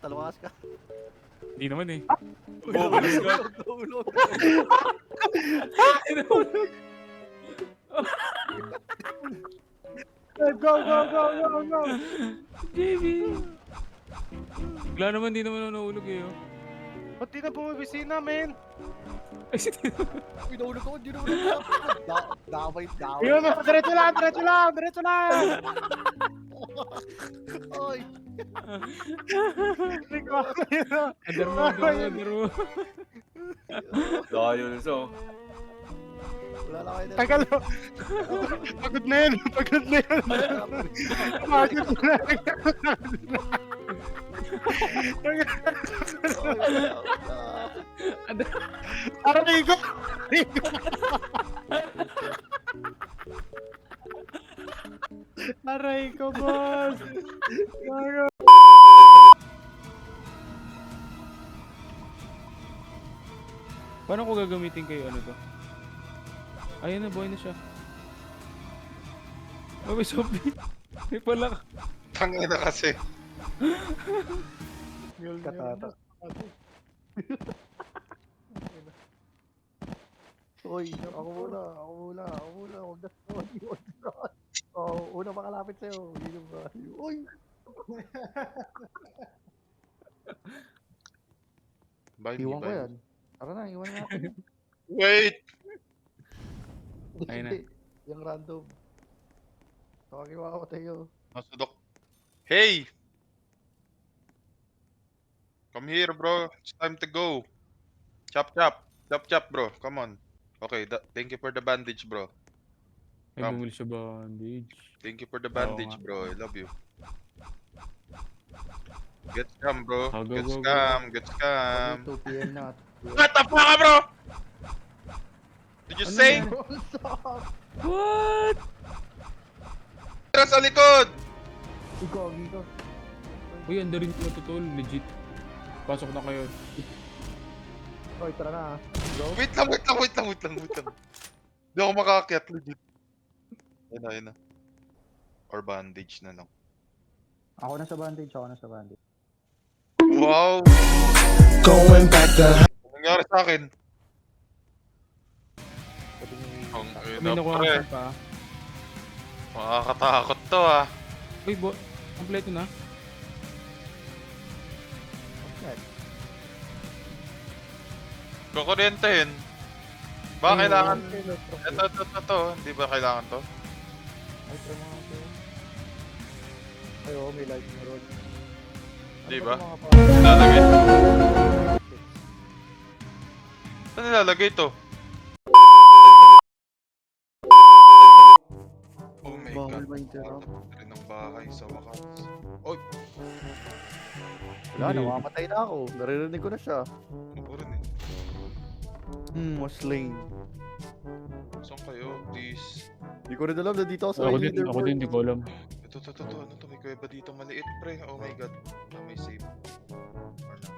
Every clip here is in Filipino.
Talawas ka. Hindi naman eh. Oh, bilis ka. Ulog. Go, go, go, go, go! JB! Wala naman, di naman ako nahulog eh. Oh. Ba't di na bumibisina, men? Ay, si Tito. Uy, nahulog ako. Hindi nahulog ako. Damay. Yun, diretso lang, diretso lang, diretso lang! Oy. Under mo, under mo. Layo so. Wala lang kayo na. Tagal mo. Pagod na yun, pagod na yun. Pagod na Aray ko! Aray ko, boss! Paano ko gagamitin kayo ano to? Ayun na, buhay na siya. Oh, may zombie. May pala ka. Tangina kasi. Katata. Uy, ako muna. Huwag na. Oh, una makalapit sa'yo. Yun ba? Uy! Iwan ko yan. Tara na, iwan natin. Wait! Ayun na. Hindi. Yung random. Tawagiwa ko tayo. Nasudok. Hey! Come here, bro. It's time to go. Chop, chop. Chop, chop, bro. Come on. Okay, thank you for the bandage, bro. Ay, bumili siya bandage. Thank you for the bandage, nga. bro. I love you. Get scam, bro. Oh, go, Get go, go. scam. Get scam. 2 PM na. What the fuck, bro? Did you Ano say? yan? What? Tara sa likod! Ikaw. Uy, ando rin ko totoo. Legit. Pasok na kayo. Oy, tara na. Go. Wait lang. Hindi ako makakakyat, legit. Ayun na. Or bandage na lang. Ako na sa bandage. Wow! Going back to Anong nangyari sa akin? Ang May ina, nakuha pre. ka pa. Makakatakot to, ah. Uy, kompleto na. Kukuryentehin. Ba kailangan? Ito. Hindi ba kailangan to? Ay, tara mga ito. Ay, oo, may light na ron. Di ba? Ano ba Nilalagay. Saan nilalagay to? Oh my Bawal god. ba interrupt? Rin ng bahay sa wakas. Oy! Wala, namamatay na ako. Naririnig ko na siya. Ako rin eh. Was slain. Saan kayo? Please. Hindi ko rin alam na dito ako sa Ako din, leaderboard. hindi ko alam. Ito. Ano to? May kuweba dito maliit, pre. Oh my god. May save. Or not.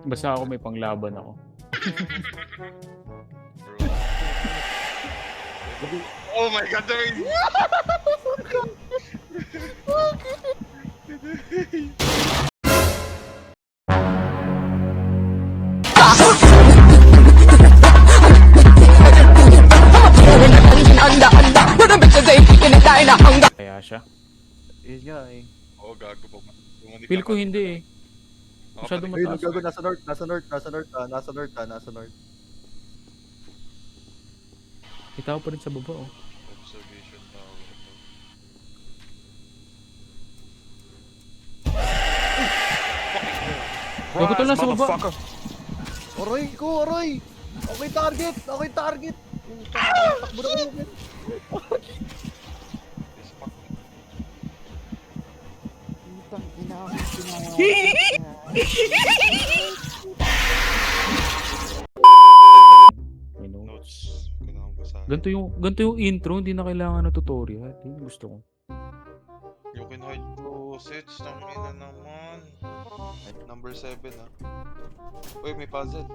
Basta ako may panglaban ako. Bro. Oh my god, dami! Kaya siya. Yun nga eh. Oo, gago pa. Feel ko hindi eh. Masyado Ayun, mataas. gago, nasa north. May tao pa rin sa baba oh. Observation tower. Gago to na sa baba. Aray ko, aray! Okay, target! Takbo na ko. This fuck. Putang ina ako, May notes. Notes. Kailangan basahin. Ganito yung intro, hindi na kailangan ng tutorial. Yun yung gusto ko. You can hide closets. Tangina naman. Number 7, ah. Uy, may puzzle.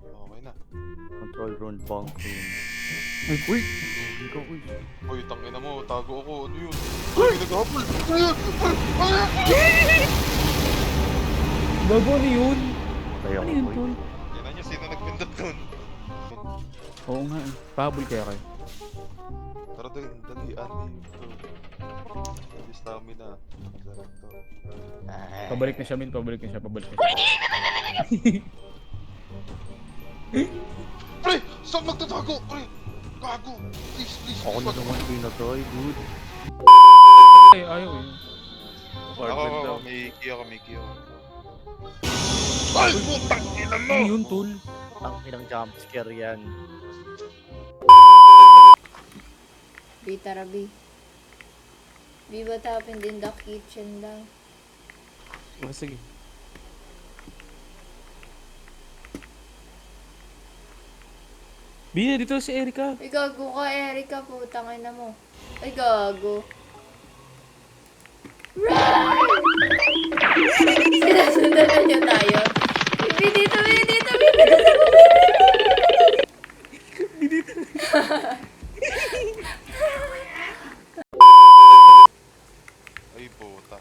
Okay na. Control room, bunk room. Ay, uy! Ikaw, uy. Uy, tangina mo, tago ako. Ano yun? Uy, nag-apple! Ano yun? Bago, ano yun? Kaya Ano ako, yun, boy. tol? Tingnan nyo, sino nagpindot dun? Oo nga eh. Pahabol kaya kayo. Tara din, dali, Andy. Hindi stamina. Sarap to. Pabalik na siya, Min. Pabalik na siya. Pabalik na siya. Pre! Saan magtatago? Pre! Gago! Please, please, Ako na please. naman pinatay, dude. Ay, ayaw eh. Ako, may key ako, may key ako. Ay! Putang ina mo! Ano yun, tol? Ang inang jumpscare yan. B, tara B. B, what happened in the kitchen lang? Ah, sige. Bina, dito si Erika. Ay, gago ka, Erika. Putang ina mo. Ay, gago. Run! Sinasundan na niyo tayo. Bibi, dito, bibi, dito, bibi, dito, Ay, puta.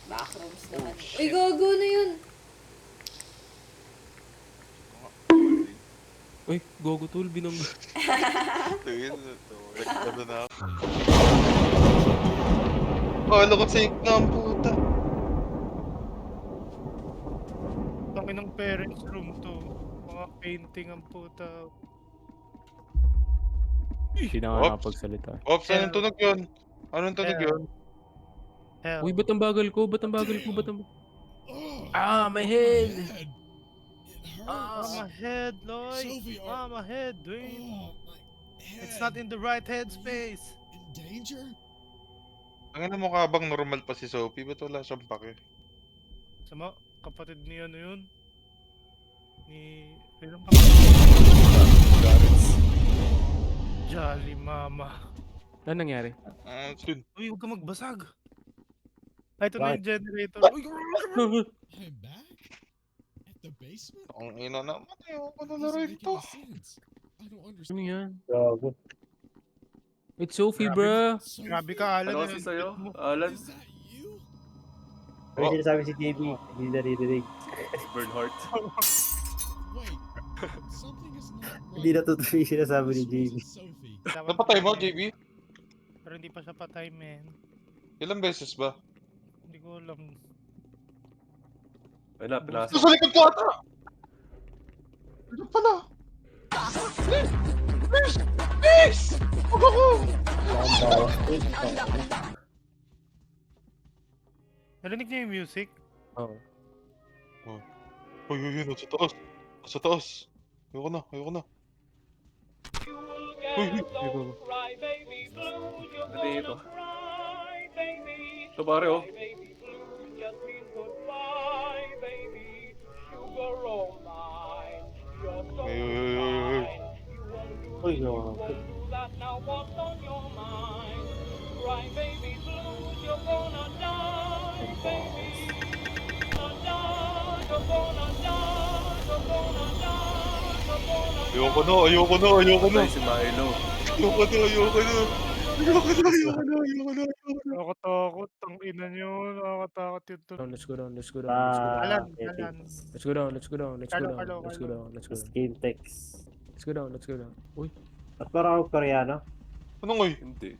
Backrooms naman. Ay, gago na yun. Uy, gogo, tol. Binang... Tingin na to. Ano na ako. Kala ko save na ang puta. Ang inang parents room to. Mga painting ang puta. Hindi na nga Oops. nakapagsalita. Ops, anong tunog yun? Anong tunog yun? Hell. Uy, ba't ang bagal ko? Ba't ang bagal ko? Ba't ang... Ah, my head! Ah, my head, Lloyd. Ah, my head, Dwayne. It's not in the right headspace. Ang ina mukha bang normal pa si Sophie? Ba't wala siyang pake? Sama, kapatid ni ano yun? Ni... Kailan pa? Jolly Mama. Ano nangyari? Ah, soon. Uy, huwag ka magbasag. Ay, ito na yung generator. Uy, I'm back at the basement. Ang ina naman, ayoko na Doesn't laruin make to. any sense. I don't Ano understand. yan? Gago. It's Sophie, Grabe. bro. Sophie, grabe ka, Alan. Ano eh. kasi sa'yo, Mo. Alan? is that you? Pero sinasabi si JB, hindi naririnig. Bernhardt. Wait, something is not right. Hindi natutuloy yung sinasabi ni This JB. wasn't Sophie. Dapat Napatay mo, patay. JB? Pero hindi pa siya patay, man. Ilang beses ba? Hindi ko alam. Wala, pinasok. Ito sa likod ko ata! Ano pala? Please! Please! Please! Huwag ako! Narinig niyo yung music? Oo. Uy, uy, uy, nasa taas. Nasa taas. Ayoko na, ayoko na. Uy, uy. Pati ito. Ito pare, oh. Uy, uy, uy, uy, uy. Uy, no. Ayoko na, ayoko na, ayoko na. Patay si Milo. Ayoko na, ayoko na. Ayoko na, ayoko na, ayoko na, ayoko na. Nakakatakot. Ang ina nyo. Nakakatakot yun to. Let's go down, let's go down, let's go down. Alan, Ah, Alan. Let's go down, let's go down, let's go Carlo, down, Carlo, let's go Carlo. down, let's go down. Skin text. Let's go down, let's go down. Uy, At parang ako koreano. Ano ngoy? Hindi.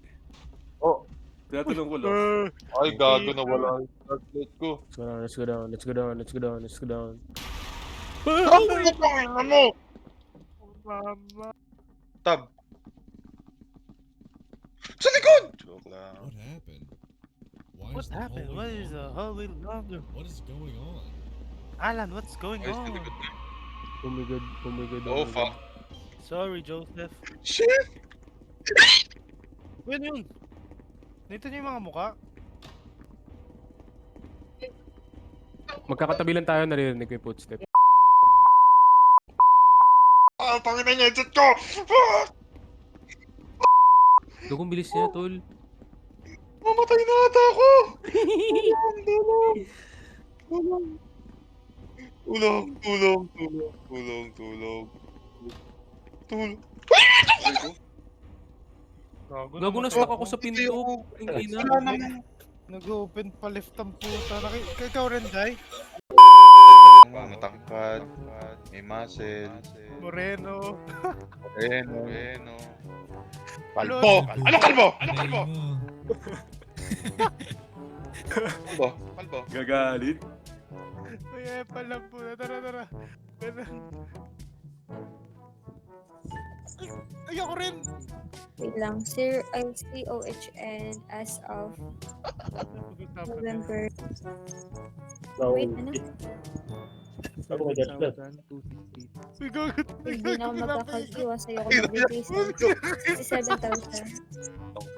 Oh, Tinatanong ko lang. Ay, gago na wala yung flashlight ko. let's go down, let's go down, let's go down, let's go down, let's go down. Ano mo pangina mo? Mama. Tab. Sa likod! Joke lang. What happened? Why What is the happened? hallway What is the long? hallway longer? What is going on? Alan, what's going Ay, sa on? likod. Oh my god, oh my god, Oh, my fuck. god. Sorry, Joseph. Shit! Yun yun. Dito niyo yung mga mukha. Magkakatabi lang tayo, naririnig ko yung footstep. Ah, pangina niya, headset ko! Ah! Gagong bilis niya, tol. Mamatay na ata ako! Tulong! Tulong! Tulong! Tulong! Tulong! Tulong! Tulong! Tulong! Ay ko. Gago na stuck ako sa pinto. Ang ina. Wala naman. Nag-open pa left ang puta. Ikaw rin, Day? Matangkad, may muscle, Moreno. Moreno. Kalbo! Ano kalbo? Ano kalbo? Kalbo. Gagalit. May epal lang po. Tara. Tara. Ay, ako rin! Wait lang. COHN as of November. Wait, ano? Uy, gagot. Hindi na ako magkakaliwa sa'yo. Ako nag-release ng 67,000.